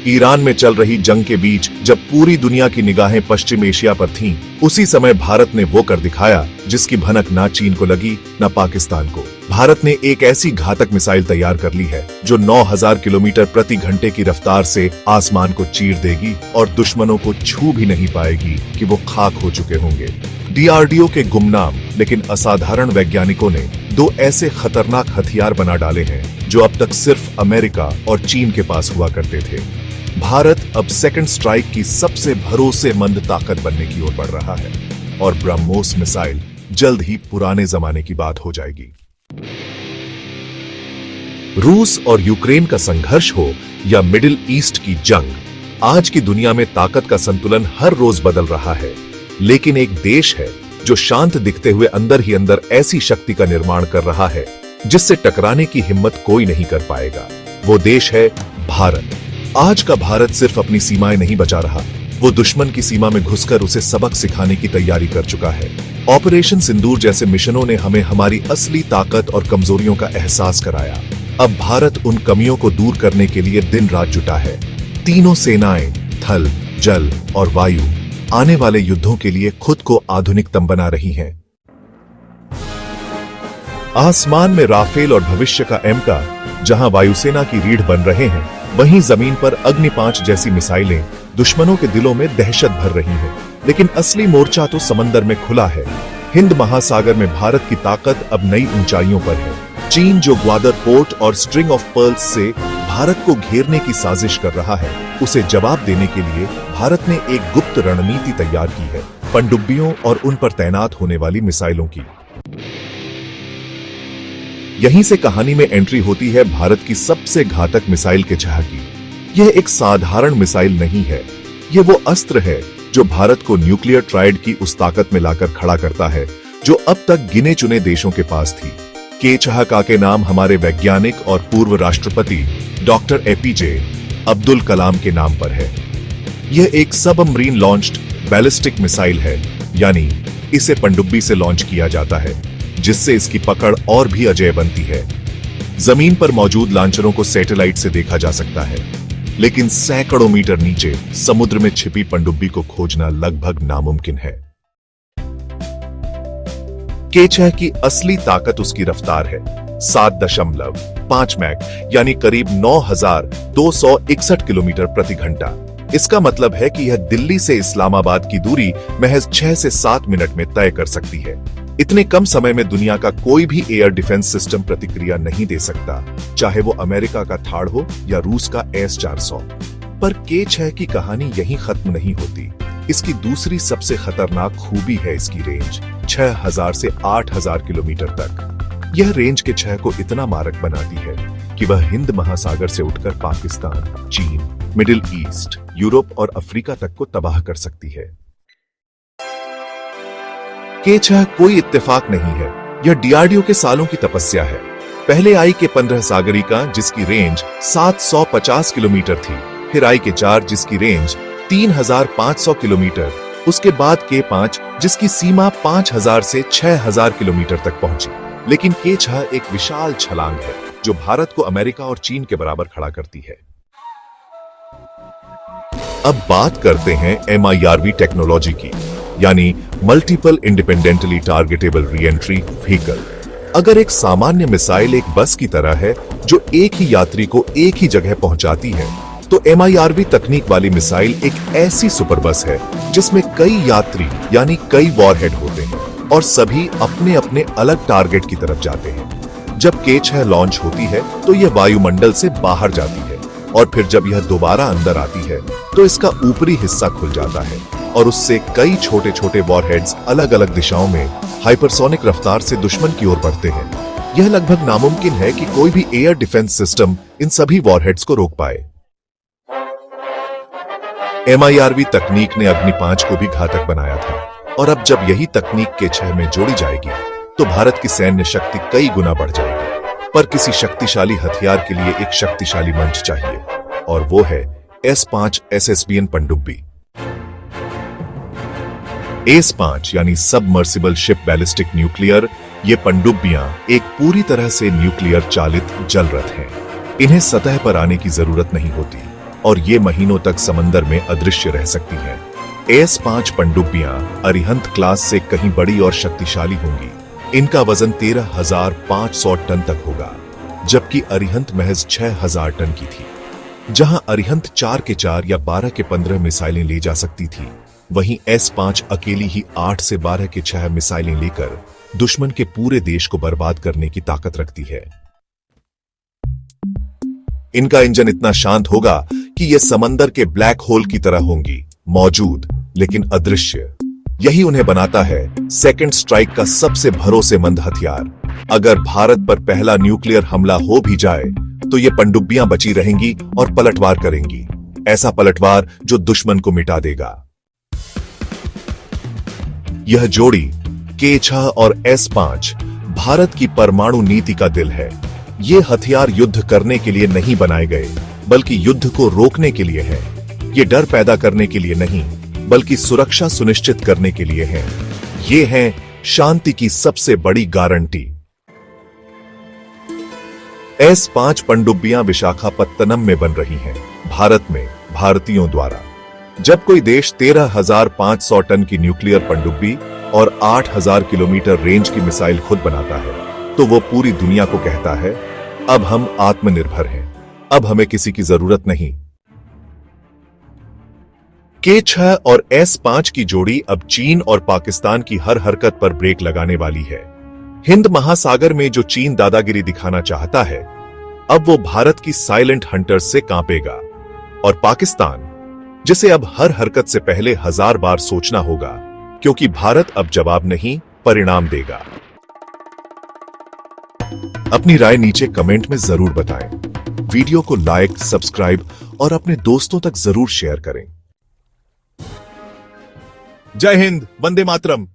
Iran में चल रही जंग के बीच जब पूरी दुनिया की निगाहें पश्चिम एशिया पर थीं, उसी समय भारत ने वो कर दिखाया जिसकी भनक ना चीन को लगी न पाकिस्तान को। भारत ने एक ऐसी घातक मिसाइल तैयार कर ली है जो 9000 किलोमीटर प्रति घंटे की रफ्तार से आसमान को चीर देगी और दुश्मनों को छू भी नहीं पाएगी कि वो खाक हो चुके होंगे। DRDO के गुमनाम लेकिन असाधारण वैज्ञानिकों ने 2 ऐसे खतरनाक हथियार बना डाले हैं जो अब तक सिर्फ अमेरिका और चीन के पास हुआ करते थे। भारत अब सेकंड स्ट्राइक की सबसे भरोसेमंद ताकत बनने की ओर बढ़ रहा है और ब्रह्मोस मिसाइल जल्द ही पुराने जमाने की बात हो जाएगी। रूस और यूक्रेन का संघर्ष हो या मिडिल ईस्ट की जंग, आज की दुनिया में ताकत का संतुलन हर रोज बदल रहा है। लेकिन एक देश है जो शांत दिखते हुए अंदर ही अंदर ऐसी शक्ति का निर्माण कर रहा है जिससे टकराने की हिम्मत कोई नहीं कर पाएगा। वो देश है भारत। आज का भारत सिर्फ अपनी सीमाएं नहीं बचा रहा, वो दुश्मन की सीमा में घुसकर उसे सबक सिखाने की तैयारी कर चुका है। ऑपरेशन सिंदूर जैसे मिशनों ने हमें हमारी असली ताकत और कमजोरियों का एहसास कराया। अब भारत उन कमियों को दूर करने के लिए दिन रात जुटा है। तीनों सेनाएं, थल, जल और वायु, आने वाले युद्धों के लिए खुद को आधुनिकतम बना रही हैं। आसमान में राफेल और भविष्य का एमका जहां वायुसेना की रीढ़ बन रहे हैं, वहीं जमीन पर अग्नि 5 जैसी मिसाइलें दुश्मनों के दिलों में दहशत भर रही हैं। लेकिन असली मोर्चा तो समंदर में खुला है। हिंद महासागर में भारत की ताकत अब नई ऊंचाइयों पर है। चीन जो ग्वादर पोर्ट और स्ट्रिंग ऑफ पर्ल्स से भारत को घेरने की साजिश कर रहा है, उसे जवाब देने के लिए भारत ने एक गुप्त रणनीति तैयार की है, पनडुब्बियों और उन पर तैनात होने वाली मिसाइलों की। यहीं से कहानी में एंट्री होती है भारत की सबसे घातक मिसाइल के छह की। यह एक साधारण मिसाइल नहीं है, यह वो अस्त्र है जो भारत को न्यूक्लियर ट्राइड की उस ताकत में लाकर खड़ा करता है जो अब तक गिने चुने देशों के पास थी। के के नाम हमारे वैज्ञानिक और पूर्व राष्ट्रपति डॉक्टर APJ अब्दुल कलाम के नाम पर है। यह एक सबमरीन लॉन्च्ड बैलिस्टिक मिसाइल है, यानी इसे पनडुब्बी से लॉन्च किया जाता है, जिससे इसकी पकड़ और भी अजेय बनती है। जमीन पर मौजूद लॉन्चरों को सैटेलाइट से देखा जा सकता है, लेकिन सैकड़ों मीटर नीचे समुद्र में छिपी पनडुब्बी को खोजना लगभग नामुमकिन है। के-6 की असली ताकत उसकी रफ्तार है, 7.5 मैक, यानी करीब 9261 किलोमीटर प्रति घंटा। इसका मतलब है कि यह दिल्ली से इस्लामाबाद की दूरी महज 6 से 7 मिनट में तय कर सकती है। इतने कम समय में दुनिया का कोई भी एयर डिफेंस सिस्टम प्रतिक्रिया नहीं दे सकता, चाहे वो अमेरिका का थाड़ हो या रूस का S-400। पर के-6 की कहानी यहीं खत्म नहीं होती। इसकी दूसरी सबसे खतरनाक खूबी है इसकी रेंज, 6000 से 8000 किलोमीटर तक। यह रेंज के-6 को इतना मारक बनाती है कि वह हिंद महासागर से उठकर पाकिस्तान, चीन, मिडिल ईस्ट, यूरोप और अफ्रीका तक को तबाह कर सकती है। के-6 कोई इत्तेफाक नहीं है, यह DRDO के सालों की तपस्या है। पहले आई के-15 सागरिका जिसकी रेंज 750 किलोमीटर थी, फिर आई के-4 जिसकी रेंज 3500 किलोमीटर, उसके बाद के-5 जिसकी सीमा 5000 से 6000 किलोमीटर तक पहुंची। लेकिन के-6 एक विशाल छलांग है जो भारत को अमेरिका और चीन के बराबर खड़ा करती है। अब बात करते हैं MIRV टेक्नोलॉजी की, यानी multiple independently targetable re-entry vehicle. अगर एक सामान्य मिसाइल एक बस की तरह है जो एक ही यात्री को एक ही जगह पहुंचाती है, तो MIRV तकनीक वाली मिसाइल एक ऐसी सुपर बस है जिसमें कई यात्री यानी कई वॉरहेड होते हैं और सभी अपने अपने अलग टारगेट की तरफ जाते हैं। जब के-6 लॉन्च होती है तो यह वायुमंडल से बाहर जाती है और फिर जब यह दोबारा अंदर आती है तो इसका ऊपरी हिस्सा खुल जाता है और उससे कई छोटे छोटे वॉरहेड्स अलग अलग दिशाओं में हाइपरसोनिक रफ्तार से दुश्मन की ओर बढ़ते हैं। यह लगभग नामुमकिन है कि कोई भी एयर डिफेंस सिस्टम इन सभी वॉरहेड्स को रोक पाए। MIRV तकनीक ने अग्नि 5 को भी घातक बनाया था और अब जब यही तकनीक के-6 में जोड़ी जाएगी तो भारत की सैन्य शक्ति कई गुना बढ़ जाएगी। पर किसी शक्तिशाली हथियार के लिए एक शक्तिशाली मंच चाहिए और वो है S-5 SSBN पनडुब्बी। S-5 यानी सबमर्सिबल शिप बैलिस्टिक न्यूक्लियर, ये पनडुब्बियां एक पूरी तरह से न्यूक्लियर चालित जलरथ हैं। इन्हें सतह पर आने की जरूरत नहीं होती। और ये महीनों तक समंदर में अदृश्य रह सकती हैं। S-5 पनडुब्बियां अरिहंत क्लास से कहीं बड़ी और शक्तिशाली होंगी। इनका वजन 13,500 टन तक होगा, जबकि अरिहंत महज 6,000 टन की थी। जहां अरिहंत 4 के 4 या 12 के 15 मिसाइलें ले जा सकती थी, वहीं S-5 अकेली ही 8 से 12 के 6 मिसाइलें लेकर दुश्मन के पूरे देश को बर्बाद करने की ताकत रखती है। इनका इंजन इतना शांत होगा कि ये समंदर के ब्लैक होल की तरह होंगी, मौजूद लेकिन अदृश्य। यही उन्हें बनाता है सेकंड स्ट्राइक का सबसे भरोसेमंद हथियार। अगर भारत पर पहला न्यूक्लियर हमला हो भी जाए तो ये पनडुब्बियां बची रहेंगी और पलटवार करेंगी, ऐसा पलटवार जो दुश्मन को मिटा देगा। यह जोड़ी K6 और S-5 भारत की परमाणु नीति का दिल है। ये हथियार युद्ध करने के लिए नहीं बनाए गए, बल्कि युद्ध को रोकने के लिए है। ये डर पैदा करने के लिए नहीं, बल्कि सुरक्षा सुनिश्चित करने के लिए है। ये है शांति की सबसे बड़ी गारंटी। S-5 पनडुब्बियां विशाखापत्तनम में बन रही हैं, भारत में, भारतीयों द्वारा। जब कोई देश 13,500 टन की न्यूक्लियर पनडुब्बी और 8,000 किलोमीटर रेंज की मिसाइल खुद बनाता है, तो वो पूरी दुनिया को कहता है, अब हम आत्मनिर्भर हैं, अब हमें किसी की जरूरत नहीं। K6 और S-5 की जोड़ी अब चीन और पाकिस्तान की हर हरकत पर ब्रेक लगाने वाली है। हिंद महासागर में जो चीन दादागिरी दिखाना चाहता है, अब वो भारत की साइलेंट हंटर्स से कांपेगा। और पाकिस्तान, जिसे अब हर हरकत से पहले 1000 बार सोचना होगा, क्योंकि भारत अब जवाब नहीं, परिणाम देगा। अपनी राय नीचे कमेंट में जरूर बताएं। वीडियो को लाइक, सब्सक्राइब और अपने दोस्तों तक जरूर शेयर करें। जय हिंद, वंदे मातरम।